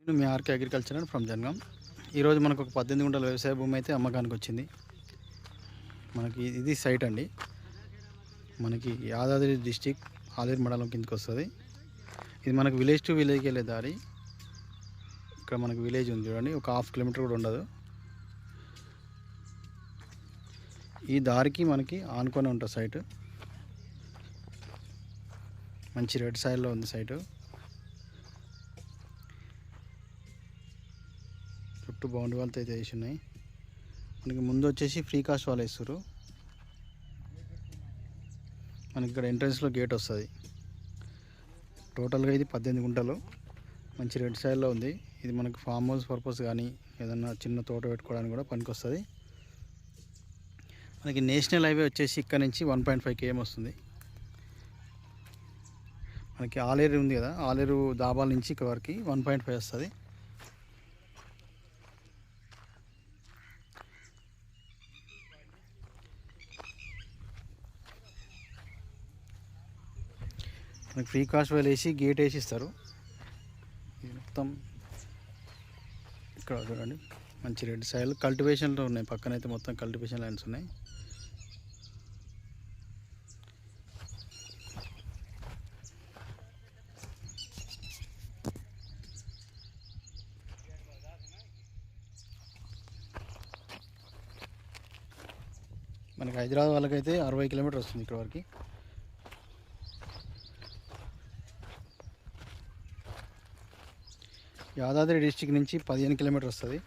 నేను మీ RK agriculture from Jangaon. ఈరోజు మనకు ఒక 18 గుంటల వ్యవసాయ భూమి అయితే అమ్మకానికి వచ్చింది. మనకి ఇది సైట్ అండి. మనకి యాదాద్రి డిస్టిక్ ఆలేరు మండలం కిందకి వస్తుంది. ఇది మనకు విలేజ్ టు విలేజ్కి వెళ్ళే దారి. ఇక్కడ మనకు విలేజ్ ఉంది చూడండి, ఒక 1/2 కిలోమీటర్ కూడా ఉండదు. ఈ దారికి మనకి ఆనుకొని ఉంటుంది సైటు. మంచి రెడ్ సాయిల్లో ఉంది సైటు. చుట్టూ బౌండరీ వాళ్ళతో అయితే వేసి ఉన్నాయి. మనకి ముందు వచ్చేసి ఫ్రీ కాస్ట్ వాళ్ళు వేస్తారు. మనకి ఇక్కడ ఎంట్రన్స్లో గేట్ వస్తుంది. టోటల్గా ఇది 18 గుంటలు. మంచి రెడ్ సైడ్లో ఉంది. ఇది మనకి ఫామ్ హౌస్ పర్పస్ కానీ ఏదన్నా చిన్న తోట పెట్టుకోవడానికి కూడా పనికి వస్తుంది. మనకి నేషనల్ హైవే వచ్చేసి ఇక్కడ నుంచి 1.5 km వస్తుంది. మనకి ఆలేరు ఉంది కదా, ఆలేరు దాబాల నుంచి ఇక్కడ వరకు 1.5 వస్తుంది. మనకి ఫ్రీ కాస్ట్ వాళ్ళు వేసి గేట్ వేసి ఇస్తారు. ఇది మొత్తం ఇక్కడ చూడండి, మంచి రెడ్ సాయిల్ కల్టివేషన్లో ఉన్నాయి. పక్కనైతే మొత్తం కల్టివేషన్ లైన్స్ ఉన్నాయి. మనకి హైదరాబాద్ వాళ్ళకైతే 60 కిలోమీటర్ వస్తుంది ఇక్కడ వరకు. యాదాద్రి డిస్టిక్ నుంచి 15 కిలోమీటర్ వస్తుంది.